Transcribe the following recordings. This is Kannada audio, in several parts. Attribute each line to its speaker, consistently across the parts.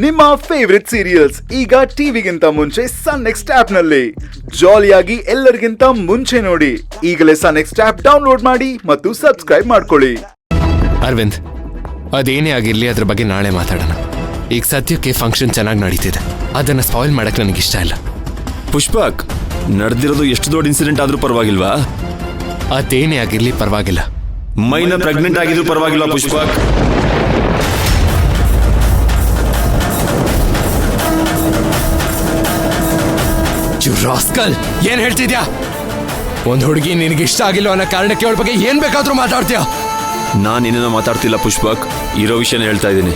Speaker 1: ನಿಮ್ಮ ಫೇವರಿಟ್ ಸೀರಿಯಲ್ಸ್ ಈಗ ಟಿವಿಗಿಂತ ಮುಂಚೆ ಸನ್ ನೆಕ್ಸ್ಟ್ ಆಪ್ ನಲ್ಲಿ ಜಾಲಿಯಾಗಿ ಎಲ್ಲರಿಗಿಂತ ಮುಂಚೆ ನೋಡಿ. ಈಗಲೇ ಸನ್ ನೆಕ್ಸ್ಟ್ ಆಪ್ ಡೌನ್ಲೋಡ್ ಮಾಡಿ ಮತ್ತು ಸಬ್ಸ್ಕ್ರೈಬ್ ಮಾಡ್ಕೊಳ್ಳಿ.
Speaker 2: ಅರವಿಂದ್, ಅದೇನೇ ಆಗಿರ್ಲಿ ಅದ್ರ ಬಗ್ಗೆ ನಾಳೆ ಮಾತಾಡೋಣ. ಈಗ ಸದ್ಯಕ್ಕೆ ಫಂಕ್ಷನ್ ಚೆನ್ನಾಗಿ ನಡೀತಿದೆ, ಅದನ್ನ ಸ್ಪಾಯಿಲ್ ಮಾಡಕ್ ನನಗೆ ಇಷ್ಟ ಇಲ್ಲ.
Speaker 3: ಪುಷ್ಪಕ್, ನಡೆದಿರೋದು ಎಷ್ಟು ದೊಡ್ಡ ಇನ್ಸಿಡೆಂಟ್ ಆದ್ರೂ ಪರವಾಗಿಲ್ವಾ?
Speaker 2: ಅದೇನೇ ಆಗಿರ್ಲಿ ಪರವಾಗಿಲ್ಲ.
Speaker 3: ಮೈನ ಪ್ರೆಗ್ನೆಂಟ್ ಆಗಿದ್ರು ಪರವಾಗಿಲ್ಲ ಪುಷ್ಪಕ್.
Speaker 2: ರಾಸ್ಕಲ್, ಏನ್ ಹೇಳ್ತಿದ್ಯಾ? ಒಂದ್ ಹುಡುಗಿ ನಿನಗೆ ಇಷ್ಟ ಆಗಿಲ್ಲ ಅನ್ನೋ ಕಾರಣಕ್ಕೆ ಅವಳ ಬಗ್ಗೆ ಏನ್ ಬೇಕಾದ್ರೂ ಮಾತಾಡ್ತೀಯಾ?
Speaker 3: ನಾನು ಏನೇನೋ ಮಾತಾಡ್ತಿಲ್ಲ ಪುಷ್ಪಕ್, ಇರೋ ವಿಷಯನ ಹೇಳ್ತಾ ಇದ್ದೀನಿ.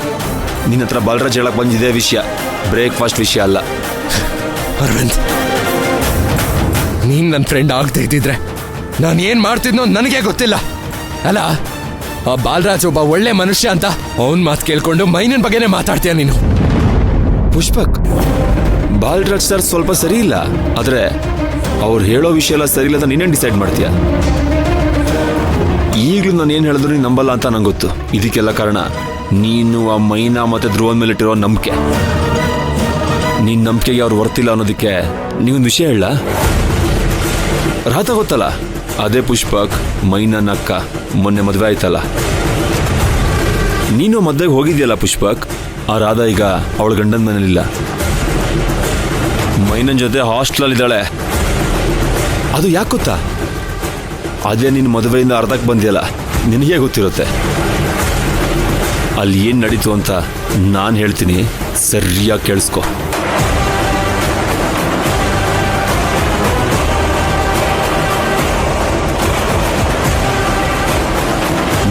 Speaker 3: ನಿನ್ನ ಹತ್ರ ಬಾಲರಾಜ್ ಹೇಳಕ್ ಬಂದಿದೆ ವಿಷಯ, ಬ್ರೇಕ್ಫಾಸ್ಟ್ ವಿಷಯ ಅಲ್ಲ.
Speaker 2: ಅರವಿಂದ್, ನೀನ್ ನನ್ನ ಫ್ರೆಂಡ್ ಆಗದೆ ಇದ್ದಿದ್ರೆ ನಾನು ಏನ್ ಮಾಡ್ತಿದ್ನೋ ನನಗೆ ಗೊತ್ತಿಲ್ಲ. ಅಲ್ಲ, ಆ ಬಾಲರಾಜ್ ಒಬ್ಬ ಒಳ್ಳೆ ಮನುಷ್ಯ ಅಂತ ಅವನ್ ಮಾತು ಕೇಳ್ಕೊಂಡು ಮೈನನ್ ಬಗ್ಗೆನೇ ಮಾತಾಡ್ತೀಯ ನೀನು.
Speaker 3: ಪುಷ್ಪಕ್, ಬಾಲರಾಜ್ ಸರ್ ಸ್ವಲ್ಪ ಸರಿ ಇಲ್ಲ, ಆದ್ರೆ ಅವ್ರು ಹೇಳೋ ವಿಷಯ ಎಲ್ಲ ಸರಿ ಇಲ್ಲ ಅಂತ ನೀನೇನು ಡಿಸೈಡ್ ಮಾಡ್ತೀಯ? ಈಗಲೂ ನಾನು ಏನು ಹೇಳಿದ್ರು ನೀನು ನಂಬಲ್ಲ ಅಂತ ನಂಗೆ ಗೊತ್ತು. ಇದಕ್ಕೆಲ್ಲ ಕಾರಣ ನೀನು ಆ ಮೈನಾ ಮತ್ತೆ ಧ್ರುವನ್ ಮೇಲೆ ಇಟ್ಟಿರೋ ನಂಬಿಕೆ. ನೀನ್ ನಂಬಿಕೆಗೆ ಅವ್ರು ವರ್ತಿಲ್ಲ ಅನ್ನೋದಕ್ಕೆ ನೀವೊಂದು ವಿಷಯ ಹೇಳ. ರಾಧ ಗೊತ್ತಲ್ಲ, ಅದೇ ಪುಷ್ಪಕ್ ಮೈನನ್ ಅಕ್ಕ. ಮೊನ್ನೆ ಮದುವೆ ಆಯ್ತಲ್ಲ, ನೀನು ಮದುವೆಗೆ ಹೋಗಿದ್ಯಲ್ಲ ಪುಷ್ಪಕ್. ಆ ರಾಧ ಈಗ ಅವಳ ಗಂಡನ ಮನೇಲಿಲ್ಲ, ಮೈನನ್ ಜೊತೆ ಹಾಸ್ಟೆಲಲ್ಲಿ ಇದ್ದಾಳೆ. ಅದು ಯಾಕೆ ಗೊತ್ತಾ? ಅದೇ ನಿನ್ನ ಮದುವೆಯಿಂದ ಅರ್ಧಕ್ಕೆ ಬಂದಿಯಲ್ಲ, ನಿನಗೇ ಗೊತ್ತಿರುತ್ತೆ ಅಲ್ಲಿ ಏನು ನಡೀತು ಅಂತ. ನಾನು ಹೇಳ್ತೀನಿ, ಸರಿಯಾಗಿ ಕೇಳಿಸ್ಕೊ.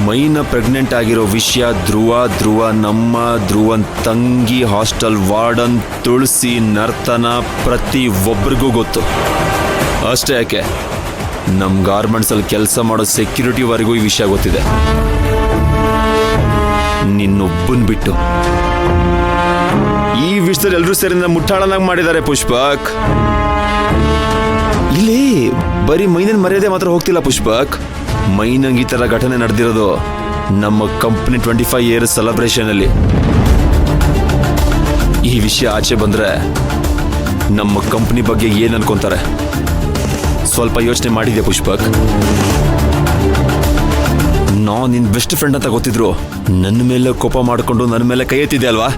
Speaker 3: ಮೈನ ಪ್ರೆಗ್ನೆಂಟ್ ಆಗಿರೋ ವಿಷಯ ಧ್ರುವ ನಮ್ಮ ಧ್ರುವನ್ ತಂಗಿ, ಹಾಸ್ಟೆಲ್ ವಾರ್ಡನ್, ತುಳಸಿ, ನರ್ತನ, ಪ್ರತಿ ಒಬ್ಬರಿಗೂ ಗೊತ್ತು. ಅಷ್ಟೇ ಯಾಕೆ, ನಮ್ಮ ಗಾರ್ಮೆಂಟ್ಸಲ್ಲಿ ಕೆಲಸ ಮಾಡೋ ಸೆಕ್ಯೂರಿಟಿವರೆಗೂ ಈ ವಿಷಯ ಗೊತ್ತಿದೆ, ನಿನ್ನೊಬ್ಬನ್ ಬಿಟ್ಟು. ಈ ವಿಷಯದಲ್ಲಿ ಎಲ್ಲರೂ ಸೇರಿ ಮುಟ್ಟಾಳನಾಗಿ ಮಾಡಿದ್ದಾರೆ ಪುಷ್ಪಕ್. ಇಲ್ಲಿ ಬರೀ ಮೈನನ್ ಮರ್ಯಾದೆ ಮಾತ್ರ ಹೋಗ್ತಿಲ್ಲ ಪುಷ್ಪಕ್. ಮೈನಂಗ್ ಈ ತರ ಘಟನೆ ನಡೆದಿರೋದು ನಮ್ಮ ಕಂಪ್ನಿ 25 ಇಯರ್ ಸೆಲೆಬ್ರೇಷನ್ ಅಲ್ಲಿ. ಈ ವಿಷಯ ಆಚೆ ಬಂದ್ರೆ ನಮ್ಮ ಕಂಪ್ನಿ ಬಗ್ಗೆ ಏನ್ ಅನ್ಕೊಂತಾರೆ? ಸ್ವಲ್ಪ ಯೋಚನೆ ಮಾಡಿದೆ ಪುಷ್ಪಕ್. ನಾನು ನಿನ್ ಬೆಸ್ಟ್ ಫ್ರೆಂಡ್ ಅಂತ ಗೊತ್ತಿದ್ರು ನನ್ನ ಮೇಲೆ ಕೋಪ ಮಾಡಿಕೊಂಡು ನನ್ನ ಮೇಲೆ ಕೈ ಎತ್ತಿದೆ ಅಲ್ವಾ?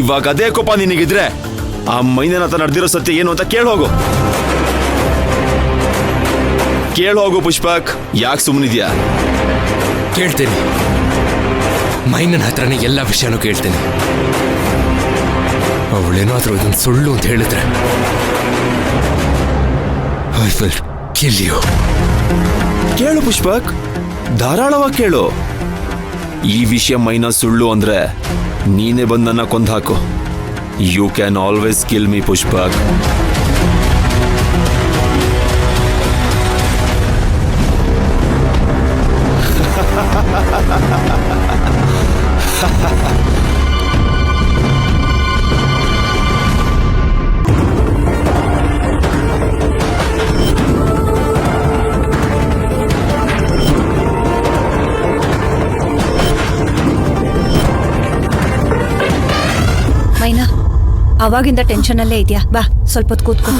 Speaker 3: ಇವಾಗ ಅದೇ ಕೋಪ ನಿನಗಿದ್ರೆ ಆ ಮೈನನ್ ಹತ್ರ ನಡೆದಿರೋ ಸತ್ಯ ಏನು ಅಂತ ಕೇಳೋಗು. ಕೇಳೋಗು ಪುಷ್ಪಕ್, ಯಾಕೆ ಸುಮ್ಮನಿದ್ಯಾ?
Speaker 2: ಕೇಳ್ತೇನೆ, ಮೈನನ್ ಹತ್ರನೇ ಎಲ್ಲ ವಿಷಯನೂ ಕೇಳ್ತೇನೆ. ಅವಳೇನಾದ್ರೂ ಇದನ್ನು ಸುಳ್ಳು ಅಂತ ಹೇಳಿದ್ರೆ ಐ ವಿಲ್ ಕಿಲ್ ಯು.
Speaker 3: ಕೇಳು ಪುಷ್ಪಕ್, ಧಾರಾಳವಾಗಿ ಕೇಳು. ಈ ವಿಷಯ ಮೈನಾ ಸುಳ್ಳು ಅಂದ್ರೆ ನೀನೇ ಬಂದು ನನ್ನ ಕೊಂದು ಹಾಕು. You can always kill me Pushpak.
Speaker 4: Maina, ಅವಾಗಿಂದ ಟೆನ್ಷನ್ ಅಲ್ಲೇ ಇದೆಯಾ? ಬಾ, ಸ್ವಲ್ಪ ಹೊತ್ತು ಕೂತ್ಕೊ.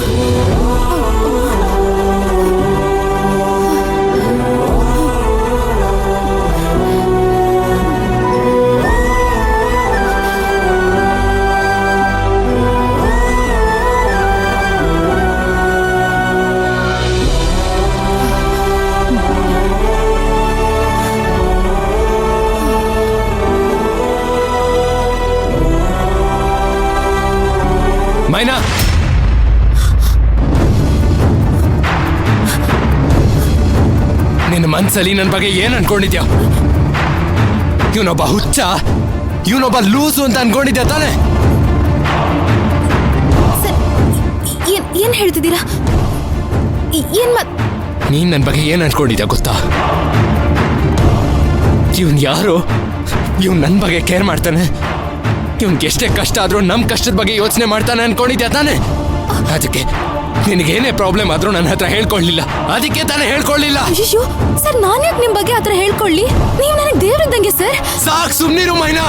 Speaker 2: ಮೈನಾ, ನಿನ್ನ ಮನ್ಸಲ್ಲಿ ನನ್ನ ಬಗ್ಗೆ ಏನ್ ಅನ್ಕೊಂಡಿದ್ಯಾ? ಇವನೊಬ್ಬ ಹುಚ್ಚ, ಇವನೊಬ್ಬ ಲೂಸು ಅಂತ ಅನ್ಕೊಂಡಿದ್ಯಾ ತಾನೆ?
Speaker 4: ಏನ್ ಹೇಳ್ತಿದ್ದೀರಾ?
Speaker 2: ನೀನ್ ನನ್ನ ಬಗ್ಗೆ ಏನ್ ಅನ್ಕೊಂಡಿದ್ಯಾ ಗೊತ್ತಾ? ಇವನ್ ಯಾರು? ಇವ್ನು ನನ್ನ ಬಗ್ಗೆ ಕೇರ್ ಮಾಡ್ತಾನೆ. ಇವ್ನಿಗೆ ಎಷ್ಟೇ ಕಷ್ಟ ಆದ್ರೂ ನಮ್ಮ ಕಷ್ಟದ ಬಗ್ಗೆ ಯೋಚನೆ ಮಾಡ್ತಾನೆ ಅನ್ಕೊಂಡಿದ್ಯಾ ತಾನೆ? ಅದಕ್ಕೆ ನಿನಗೇನೇ ಪ್ರಾಬ್ಲಮ್ ಆದ್ರೂ ನನ್ನ ಹತ್ರ ಹೇಳ್ಕೊಳ್ಳಿಲ್ಲ, ಅದಕ್ಕೆ ತಾನೇ ಹೇಳ್ಕೊಳ್ಳಿಲ್ಲ.
Speaker 4: ಅಯ್ಯೋ ಸರ್, ನಾನು ಯಾಕೆ ನಿಮ್ ಬಗ್ಗೆ ಆತರ ಹೇಳ್ಕೊಳ್ಳಿ? ನೀವು ನನಗೆ ದೇವರಿದ್ದಂಗೆ ಸರ್.
Speaker 2: ಸಾಕು, ಸುಮ್ಮನಿರು ಮೈನಾ.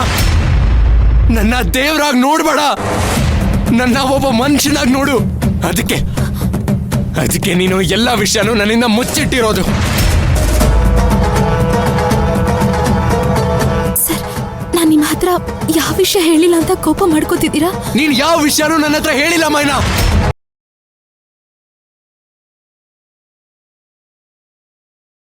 Speaker 2: ನನ್ನ ದೇವ್ರಾಗ್ ನೋಡ್ಬೇಡ, ನನ್ನ ಒಬ್ಬ ಮನುಷ್ಯನಾಗ್ ನೋಡು. ಅದಕ್ಕೆ ನೀನು ಎಲ್ಲ ವಿಷಯನೂ ನನ್ನಿಂದ ಮುಚ್ಚಿಟ್ಟಿರೋದು.
Speaker 5: ಸರ್, ನಾನು ನಿಮ್ಮ ಹತ್ರ ಯಾವ ವಿಷಯ ಹೇಳಿಲ್ಲ ಅಂತ ಕೋಪ ಮಾಡ್ಕೋತಿದ್ದೀರಾ?
Speaker 2: ನೀನ್ ಯಾವ ವಿಷಯನೂ ನನ್ನ ಹತ್ರ ಹೇಳಿಲ್ಲ ಮೈನಾ.